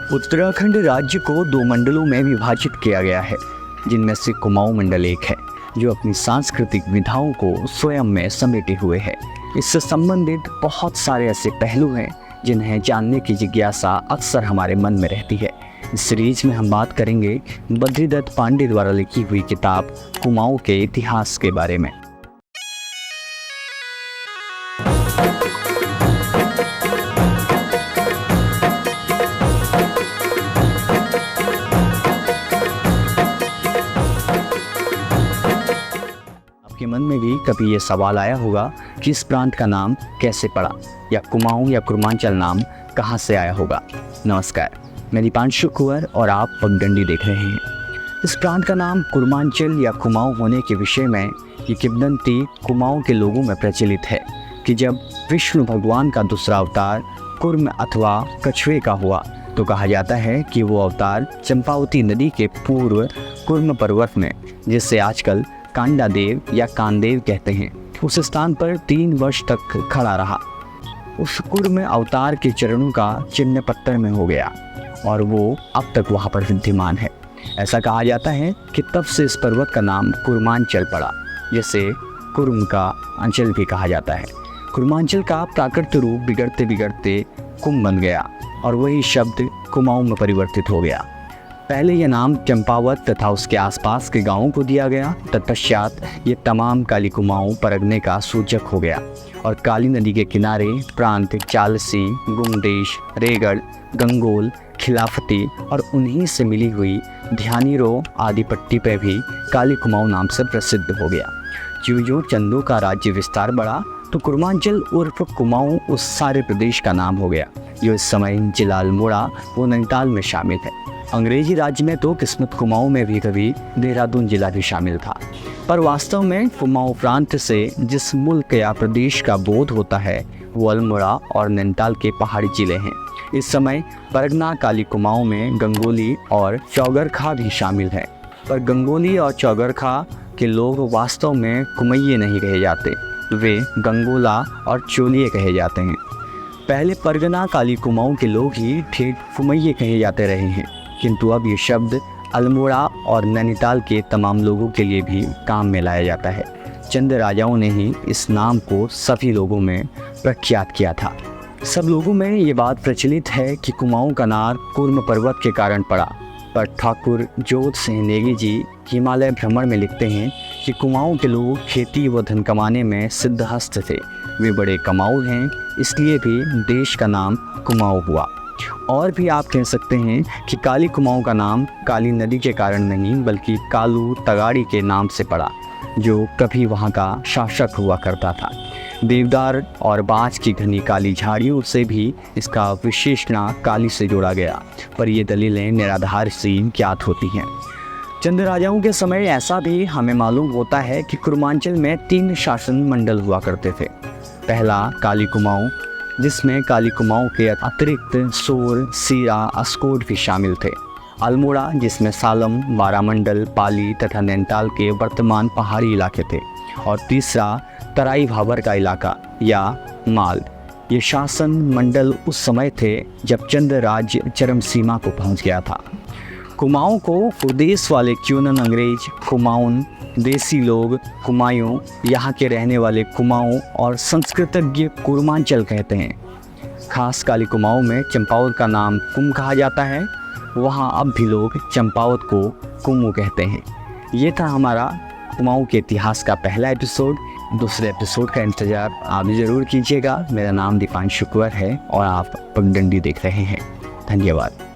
उत्तराखंड राज्य को दो मंडलों में विभाजित किया गया है, जिनमें से कुमाऊं मंडल एक है, जो अपनी सांस्कृतिक विधाओं को स्वयं में समेटे हुए है। इससे संबंधित बहुत सारे ऐसे पहलू हैं जिन्हें जानने की जिज्ञासा अक्सर हमारे मन में रहती है। इस सीरीज में हम बात करेंगे बद्रीदत्त पांडे द्वारा लिखी हुई किताब कुमाऊं के इतिहास के बारे में। आपके मन में भी कभी ये सवाल आया होगा कि इस प्रांत का नाम कैसे पड़ा, या कुमाऊं या कुर्मांचल नाम कहाँ से आया होगा। नमस्कार, मैं दीपांशु कुंवर और आप पगडंडी देख रहे हैं। इस प्रांत का नाम कुर्मांचल या कुमाऊं होने के विषय में ये किंवदंती कुमाऊं के लोगों में प्रचलित है कि जब विष्णु भगवान का दूसरा अवतार कुर्म अथवा कछुए का हुआ तो कहा जाता है कि वो अवतार चंपावती नदी के पूर्व कुर्म पर्वत में, जिसे आजकल कांडादेव या कानदेव कहते हैं, उस स्थान पर 3 वर्ष तक खड़ा रहा। उस कुर्म अवतार के चरणों का चिन्ह पत्थर में हो गया और वो अब तक वहाँ पर विद्यमान है। ऐसा कहा जाता है कि तब से इस पर्वत का नाम कुर्मांचल पड़ा, जिसे कुर्म का अंचल भी कहा जाता है। कुर्मांचल का प्राकृत रूप बिगड़ते बिगड़ते कुम बन गया और वही शब्द कुमाऊं में परिवर्तित हो गया। पहले यह नाम चंपावत तथा उसके आसपास के गांवों को दिया गया, तत्पश्चात ये तमाम काली कुमाऊं परगने का सूचक हो गया और काली नदी के किनारे प्रांत चालसी, गुमदेश, रेगढ़, गंगोल, खिलाफती और उन्हीं से मिली हुई ध्यानीरो आदि पट्टी पर भी काली कुमाऊं नाम से प्रसिद्ध हो गया। ज्यों चंदों का राज्य विस्तार बढ़ा तो कुर्मांचल उर्फ कुमाऊं उस सारे प्रदेश का नाम हो गया जो इस समय जिला अल्मोड़ा व नैनीताल में शामिल है। अंग्रेजी राज्य में तो किस्मत कुमाऊं में भी कभी देहरादून जिला भी शामिल था, पर वास्तव में कुमाऊं प्रांत से जिस मुल्क या प्रदेश का बोध होता है वो अल्मोड़ा और नैनीताल के पहाड़ी जिले हैं। इस समय परगना काली कुमाऊं में गंगोली और चौगरखा भी शामिल है, पर गंगोली और चौगरखा के लोग वास्तव में कुमैये नहीं कहे जाते, वे गंगोला और चोलिये कहे जाते हैं। पहले परगना काली कुमाऊं के लोग ही ठेठ कुमैये कहे जाते रहे हैं, किंतु अब ये शब्द अल्मोड़ा और नैनीताल के तमाम लोगों के लिए भी काम में लाया जाता है। चंद राजाओं ने ही इस नाम को सभी लोगों में प्रख्यात किया था। सब लोगों में ये बात प्रचलित है कि कुमाऊं का नाम कुर्म पर्वत के कारण पड़ा, पर ठाकुर जोत सिंह नेगी जी हिमालय भ्रमण में लिखते हैं कि कुमाऊं के लोग खेती व धन कमाने में सिद्धहस्त थे। वे बड़े कमाऊ हैं, इसलिए भी देश का नाम कुमाऊं हुआ। और भी आप कह सकते हैं कि काली कुमाऊं का नाम काली नदी के कारण नहीं बल्कि कालू तगाड़ी के नाम से पड़ा, जो कभी वहाँ का शासक हुआ करता था। देवदार और बाँस की घनी काली झाड़ियों से भी इसका विशेषण काली से जोड़ा गया, पर ये दलीलें निराधार सी ज्ञात होती हैं। चंद राजाओं के समय ऐसा भी हमें मालूम होता है कि कुर्मांचल में 3 शासन मंडल हुआ करते थे। पहला काली कुमाऊं, जिसमें काली कुमाऊं के अतिरिक्त सोर, सीरा, अस्कोट भी शामिल थे। अल्मोड़ा, जिसमें सालम, बारामंडल, पाली तथा नैनीताल के वर्तमान पहाड़ी इलाके थे। और तीसरा तराई भाबर का इलाका या माल। ये शासन मंडल उस समय थे जब चंद राज्य चरम सीमा को पहुंच गया था। कुमाऊं को कुदेश वाले क्यूनन अंग्रेज कुमाऊन, देसी लोग कुमायूं, यहाँ के रहने वाले कुमाऊं और संस्कृतज्ञ कुर्मांचल कहते हैं। खास काली कुमाऊं में चंपावत का नाम कुम कहा जाता है, वहाँ अब भी लोग चंपावत को कुमू कहते हैं। ये था हमारा कुमाऊं के इतिहास का पहला एपिसोड। दूसरे एपिसोड का इंतज़ार आप ज़रूर कीजिएगा। मेरा नाम दीपांशु कुंवर है और आप पगडंडी देख रहे हैं। धन्यवाद।